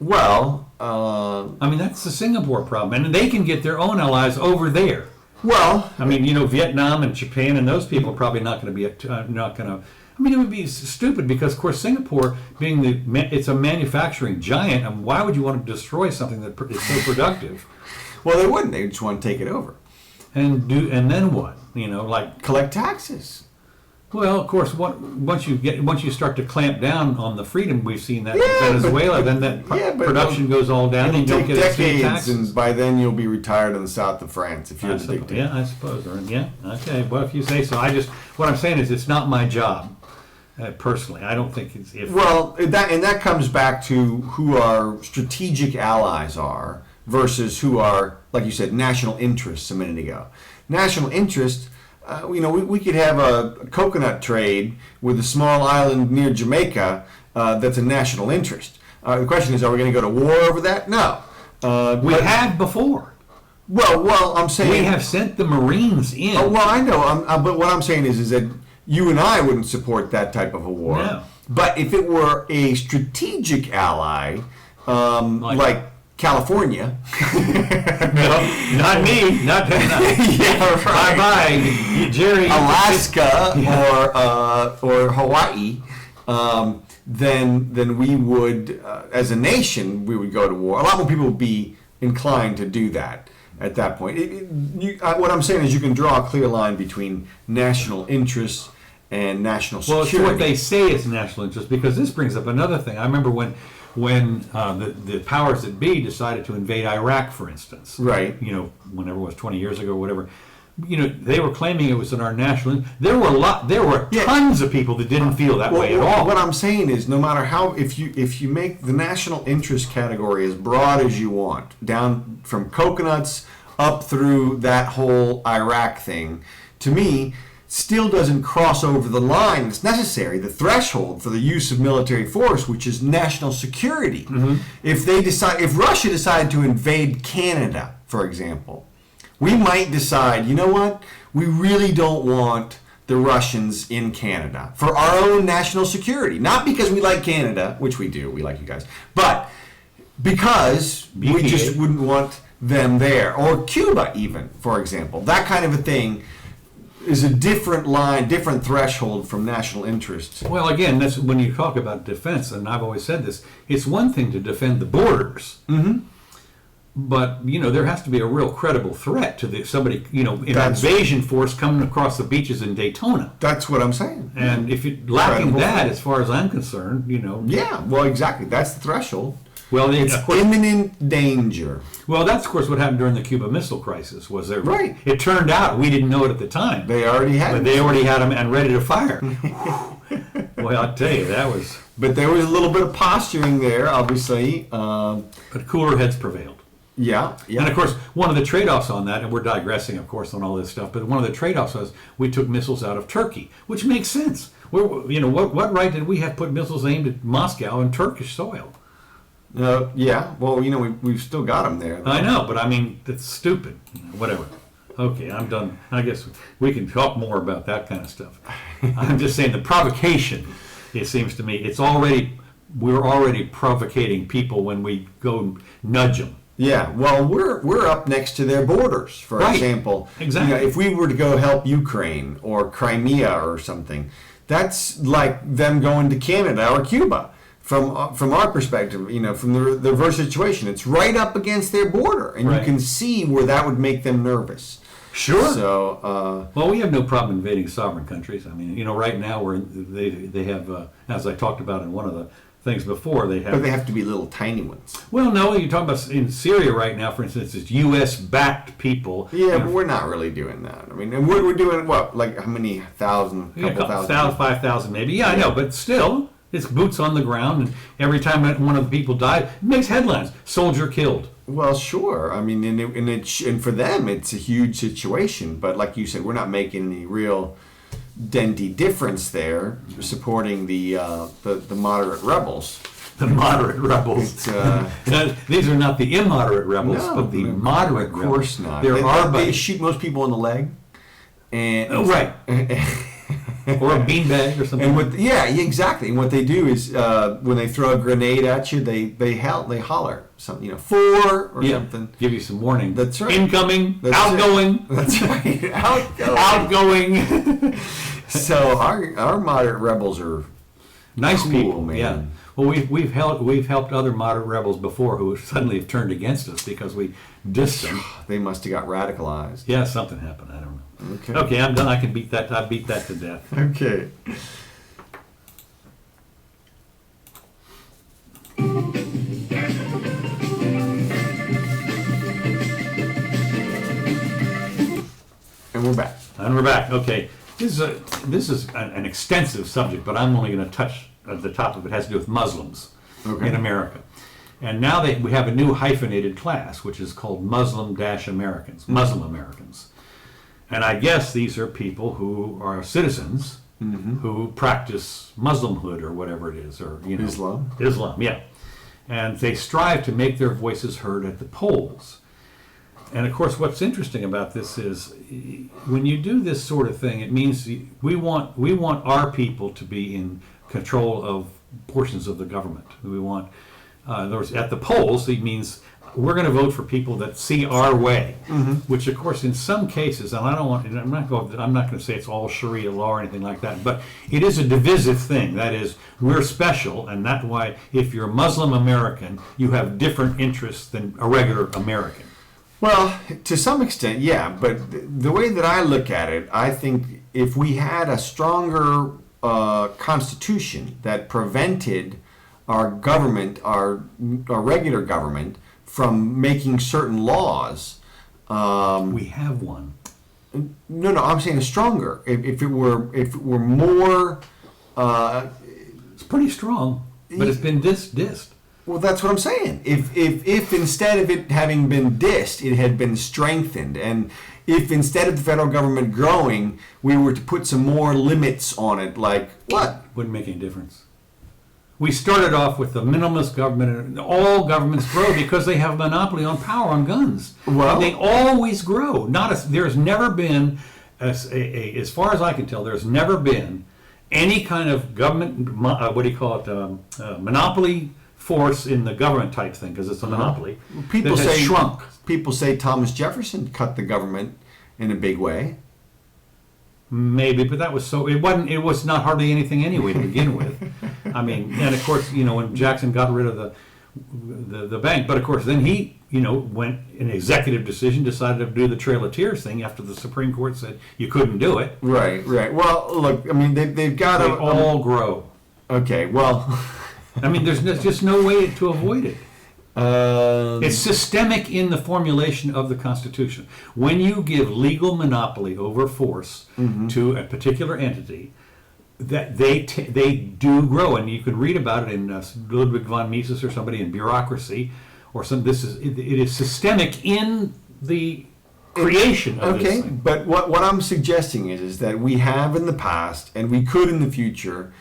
Well, I mean, that's the Singapore problem, and they can get their own allies over there. Well, I mean, Vietnam and Japan and those people are probably not going to be not going to. I mean, it would be stupid because, of course, Singapore being it's a manufacturing giant, and why would you want to destroy something that is so productive? Well, they wouldn't. They just want to take it over. And then what? Like collect taxes. Well, of course, once you start to clamp down on the freedom, we've seen that in Venezuela, then that production goes all down, and you don't get decades, taxes. And by then you'll be retired in the south of France if you're the dictator. Yeah, I suppose. Okay. Well, if you say so, what I'm saying is it's not my job. Personally, I don't think it's. That comes back to who our strategic allies are versus who are, like you said, national interests a minute ago. National interest. We could have a coconut trade with a small island near Jamaica that's a national interest. The question is, are we going to go to war over that? No. We have before. Well, I'm saying we have sent the Marines in. Oh, well, I know. But what I'm saying is that you and I wouldn't support that type of a war. No. But if it were a strategic ally, like California. No, not me. Not yeah, right. Bye-bye, Jerry. Alaska or Hawaii. Then we would, as a nation, we would go to war. A lot more people would be inclined to do that at that point. What I'm saying is you can draw a clear line between national interests and national security. Well, it's what they say is national interest, because this brings up another thing. I remember when when the powers that be decided to invade Iraq, for instance. Right. You know, whenever it was 20 years ago or whatever. You know, they were claiming it was in our national. There were tons of people that didn't feel that way at all. What I'm saying is, no matter how, if you make the national interest category as broad as you want, down from coconuts up through that whole Iraq thing, to me, still doesn't cross over the line that's necessary, the threshold for the use of military force, which is national security. Mm-hmm. If Russia decided to invade Canada, for example, we might decide, you know what, we really don't want the Russians in Canada for our own national security. Not because we like Canada, which we do, we like you guys, but because we just wouldn't want them there. Or Cuba even, for example. That kind of a thing is a different line, different threshold from national interest. Well, again, that's when you talk about defense, and I've always said this, it's one thing to defend the borders. Mm-hmm. But, you know, there has to be a real credible threat to somebody, you know, an invasion force coming across the beaches in Daytona. That's what I'm saying. And if you're lacking that, as far as I'm concerned, you know. Yeah, well, exactly. That's the threshold. Well, it's imminent danger. Well, that's, of course, what happened during the Cuba Missile Crisis. Was there? Right. It turned out, we didn't know it at the time. They already had them. They already had them and ready to fire. Well, I'll tell you, that was... But there was a little bit of posturing there, obviously. But cooler heads prevailed. Yeah, yeah. And of course, one of the trade-offs on that, and we're digressing, of course, on all this stuff, but one of the trade-offs was we took missiles out of Turkey, which makes sense. You know, what right did we have put missiles aimed at Moscow and Turkish soil? Yeah, well, you know, we've still got them there. I know, but I mean, it's stupid. You know, whatever. Okay, I'm done. I guess we can talk more about that kind of stuff. I'm just saying the provocation, it seems to me, we're already provocating people when we go nudge them. Yeah, well, we're up next to their borders, for example. Exactly. You know, if we were to go help Ukraine or Crimea or something, that's like them going to Canada or Cuba. From our perspective, you know, from the reverse situation, it's right up against their border, and you can see where that would make them nervous. Sure. So, well, we have no problem invading sovereign countries. I mean, you know, right now they have, as I talked about in one of the things before, they have. But they have to be little tiny ones. Well, no, you're talking about in Syria right now, for instance, it's U.S.-backed people. Yeah, but we're not really doing that. I mean, and we're doing what, like how many thousand? Couple thousand? 5,000 maybe. Yeah, I know, but still, it's boots on the ground, and every time one of the people dies, it makes headlines. Soldier killed. Well, sure. I mean, and for them, it's a huge situation. But like you said, we're not making any real denty difference there, supporting the moderate rebels. The moderate rebels. These are not the immoderate rebels, but the moderate rebels. Of course not. They shoot most people in the leg. And right. Or a beanbag or something. And exactly. And what they do is when they throw a grenade at you, they holler something, you know, for or something. Give you some warning. That's right. Incoming, outgoing. That's right. Outgoing. So our moderate rebels are nice cool, people, man. Yeah. Well, we've helped other moderate rebels before who suddenly have turned against us because we dissed them. They must have got radicalized. Yeah, something happened. I don't know. Okay, I'm done. I can beat that. I beat that to death. Okay. And we're back. Okay. This is an extensive subject, but I'm only going to touch at the top of it. It has to do with Muslims in America. And now we have a new hyphenated class, which is called Muslim-Americans, Muslim Americans. And I guess these are people who are citizens who practice Muslimhood or whatever it is, or Islam, yeah. And they strive to make their voices heard at the polls. And of course, what's interesting about this is when you do this sort of thing, it means we want our people to be in control of portions of the government. We want, in other words, at the polls, it means we're going to vote for people that see our way, which, of course, in some cases, and I'm not going to say it's all Sharia law or anything like that, but it is a divisive thing. That is, we're special, and that's why if you're Muslim American, you have different interests than a regular American. Well, to some extent, yeah. But the way that I look at it, I think if we had a stronger constitution that prevented our government, our regular government, from making certain laws. We have one. No, I'm saying stronger. If it were more, It's pretty strong, but it's been dissed. well, that's what I'm saying. If instead of it having been dissed, it had been strengthened, and if instead of the federal government growing, we were to put some more limits on it, like what? Wouldn't make any difference. We started off with the minimalist government, and all governments grow because they have a monopoly on power on guns. Well- and they always grow. There's never been, as far as I can tell, there's never been any kind of government, monopoly force in the government type thing, because it's a monopoly. People that has say shrunk. People say Thomas Jefferson cut the government in a big way. Maybe, but that was so. It wasn't. It was not hardly anything anyway to begin with. I mean, and of course, when Jackson got rid of the bank, but of course, then he, went an executive decision, decided to do the Trail of Tears thing after the Supreme Court said you couldn't do it. Right. Well, look, I mean, they've got They to all grow. Okay. Well, I mean, there's just no way to avoid it. It's systemic in the formulation of the Constitution. When you give legal monopoly over force to a particular entity, that they do grow, and you can read about it in Ludwig von Mises or somebody in Bureaucracy, or some. It is systemic in the creation of this okay, thing. but what I'm suggesting is that we have in the past, and we could in the future,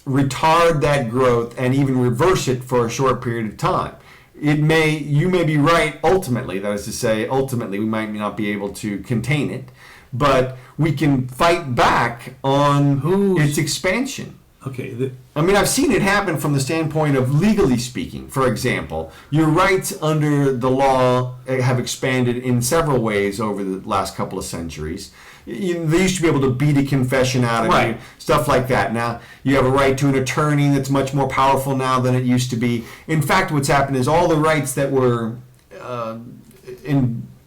retard that growth and even reverse it for a short period of time. You may be right ultimately, that is to say, ultimately we might not be able to contain it, but we can fight back on its expansion. Okay. I mean, I've seen it happen from the standpoint of legally speaking. For example, your rights under the law have expanded in several ways over the last couple of centuries. They used to be able to beat a confession out of you, stuff like that. Now, you have a right to an attorney that's much more powerful now than it used to be. In fact, what's happened is all the rights that were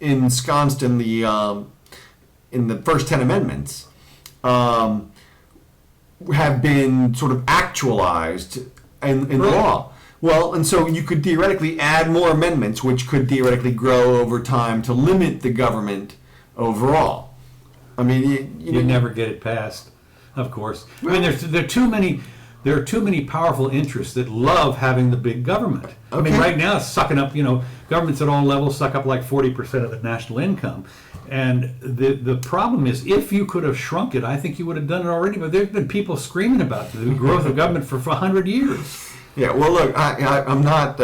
ensconced in the first 10 amendments have been sort of actualized in law. Well, and so you could theoretically add more amendments, which could theoretically grow over time to limit the government overall. I mean, you never get it passed, of course. I mean, there are too many powerful interests that love having the big government. Okay. I mean, right now it's sucking up. Governments at all levels suck up like 40% of the national income. And the problem is, if you could have shrunk it, I think you would have done it already. But there's been people screaming about the growth of government for 100 years. Yeah. Well, look, I'm not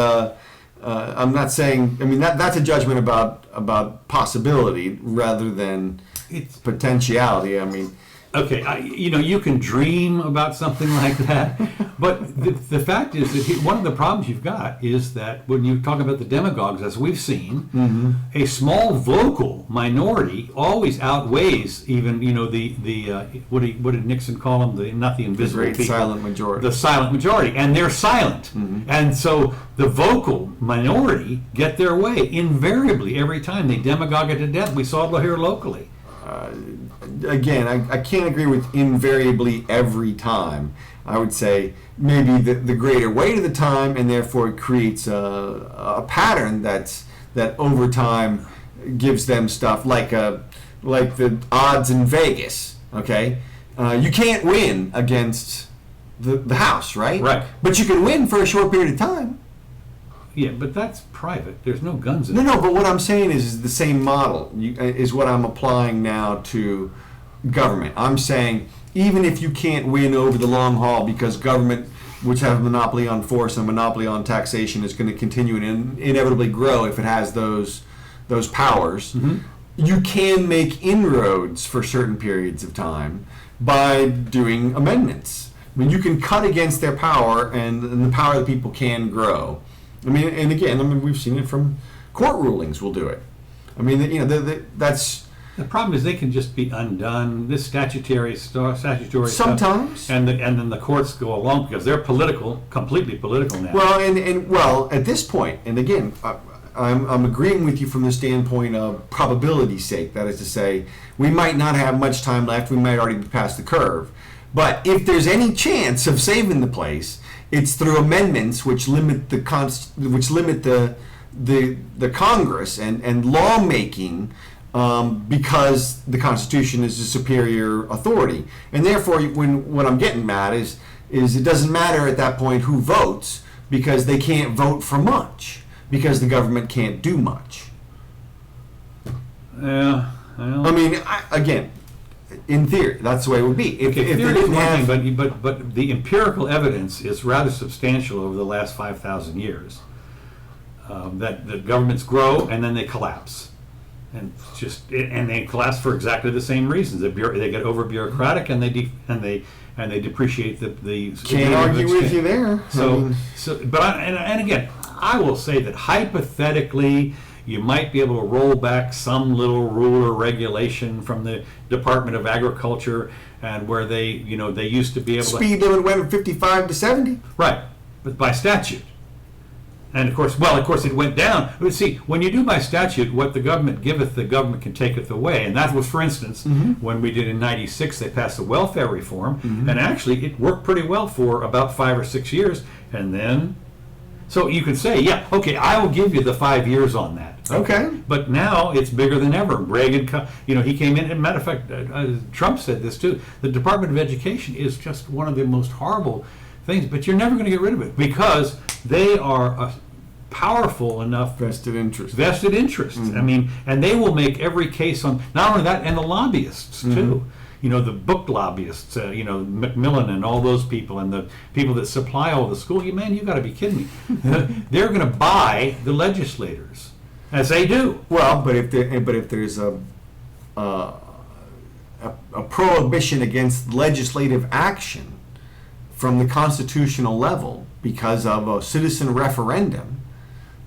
saying. I mean, that's a judgment about possibility rather than It's potentiality. I mean, okay. You can dream about something like that, but the fact is that one of the problems you've got is that when you talk about the demagogues, as we've seen, a small vocal minority always outweighs even what did Nixon call them? Not the invisible great people, silent majority. the silent majority, and they're silent, and so the vocal minority get their way invariably every time. They demagogue it to death. We saw it here locally. Again, I can't agree with invariably every time. I would say maybe the greater weight of the time, and therefore it creates a pattern that over time gives them stuff like the odds in Vegas. Okay, you can't win against the house, right? Right. But you can win for a short period of time. Yeah, but that's private. There's no guns in it. No, but what I'm saying is the same model is what I'm applying now to government. I'm saying even if you can't win over the long haul because government, which have a monopoly on force and a monopoly on taxation, is going to continue and inevitably grow if it has those powers, you can make inroads for certain periods of time by doing amendments. I mean, you can cut against their power, and the power of the people can grow. I mean, and again, we've seen it from court rulings. Will do it. I mean, that's The problem is they can just be undone. This statutory sometimes, stuff, and then the courts go along because they're political, completely political now. Well, and at this point, and again, I'm agreeing with you from the standpoint of probability's sake. That is to say, we might not have much time left. We might already be past the curve. But if there's any chance of saving the place, it's through amendments which limit the the Congress and lawmaking, because the Constitution is a superior authority, and therefore, what I'm getting mad is it doesn't matter at that point who votes, because they can't vote for much, because the government can't do much. Yeah. Well, I mean, again, in theory, that's the way it would be. If theory they is didn't one have, thing, but the empirical evidence is rather substantial over the last 5,000 years. That the governments grow and then they collapse, and they collapse for exactly the same reasons. They get over bureaucratic and they depreciate the. Can't argue with you there. And again, I will say that hypothetically, you might be able to roll back some little rule or regulation from the Department of Agriculture, and where they used to be able to. Speed limit went from 55 to 70. Right, but by statute. And of course it went down. But see, when you do by statute, what the government giveth, the government can taketh away. And that was, for instance, when we did in '96, they passed the welfare reform, and actually it worked pretty well for about 5 or 6 years. And then, so you can say, yeah, okay, I will give you the 5 years on that. Okay. But now it's bigger than ever. Reagan, he came in, and matter of fact, Trump said this too. The Department of Education is just one of the most horrible things, but you're never going to get rid of it, because they are a powerful enough Vested interest. I mean, and they will make every case on, not only that, and the lobbyists too. The book lobbyists, Macmillan and all those people, and the people that supply all the school. You got to be kidding me. They're going to buy the legislators, as they do. Well, but if there's a prohibition against legislative action from the constitutional level because of a citizen referendum,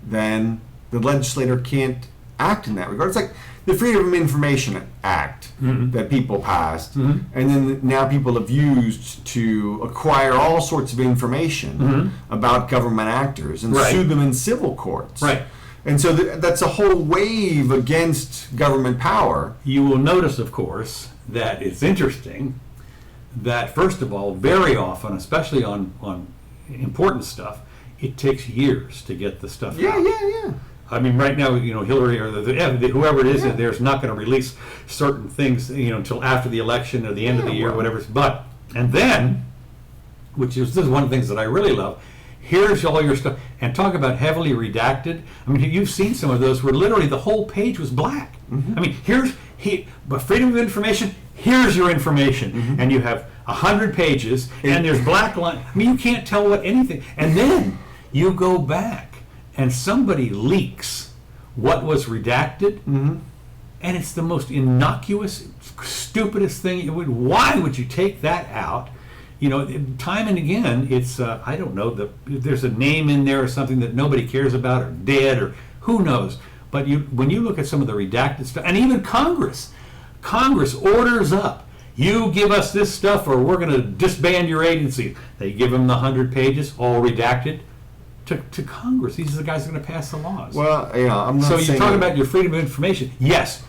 then the legislator can't act in that regard. It's like the Freedom of Information Act that people passed, and then now people have used to acquire all sorts of information about government actors and sue them in civil courts. Right. And so that's a whole wave against government power. You will notice, of course, that it's interesting that, first of all, very often, especially on important stuff, it takes years to get the stuff out. Yeah. I mean, right now, Hillary or whoever it is, there's not going to release certain things, until after the election or the end of the year, or whatever. But, and then, this is one of the things that I really love, here's all your stuff, and talk about heavily redacted. I mean, you've seen some of those where literally the whole page was black. I mean, but freedom of information, here's your information, and you have 100 pages, and there's black line. I mean, you can't tell what anything. And then you go back, and somebody leaks what was redacted, and it's the most innocuous, stupidest thing. Why would you take that out? Time and again, it's I don't know, there's a name in there or something that nobody cares about, or dead, or who knows. But when you look at some of the redacted stuff, and even Congress orders up, you give us this stuff or we're going to disband your agency. They give them the 100 pages, all redacted, to Congress. These are the guys that are going to pass the laws. Well, I'm not so saying... you're talking about your freedom of information. Yes,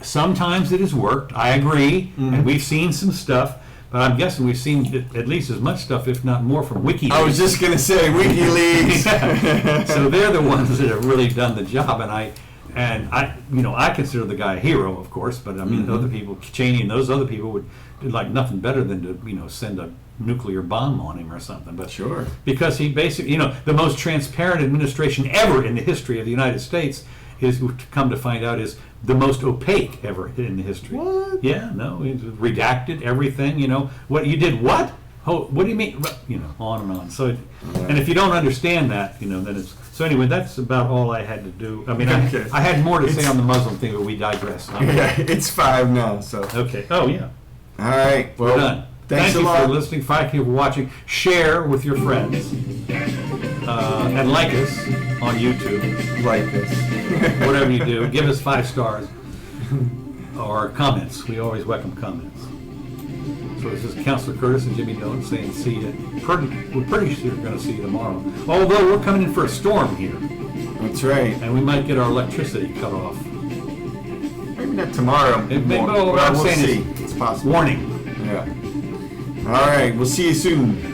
sometimes it has worked. I agree. And we've seen some stuff. But I'm guessing we've seen at least as much stuff, if not more, from WikiLeaks. I was just going to say WikiLeaks. So they're the ones that have really done the job, and I consider the guy a hero, of course. But I mean, other people, Cheney and those other people, would like nothing better than to send a nuclear bomb on him or something. But sure, because he basically, the most transparent administration ever in the history of the United States is, come to find out, is the most opaque ever in the history. What? Yeah, no, it's redacted everything. What you did? What? Oh, what do you mean? On and on. So, and if you don't understand that, then it's. So anyway, that's about all I had to do. I mean, okay. I had more to say on the Muslim thing, but we digress. Yeah, it's 5 now. So okay. Oh yeah. All right. Well, we're done. Thank you a lot for listening. Thank you for watching. Share with your friends, and like us on YouTube. Like this. Whatever you do, give us 5 stars or comments. We always welcome comments. So this is Councilor Curtis and Jimmy Doane saying see you. We're pretty sure we're going to see you tomorrow. Although we're coming in for a storm here. That's right. And we might get our electricity cut off. Maybe not tomorrow. I'm saying it's possible. Warning. Yeah. All right, we'll see you soon.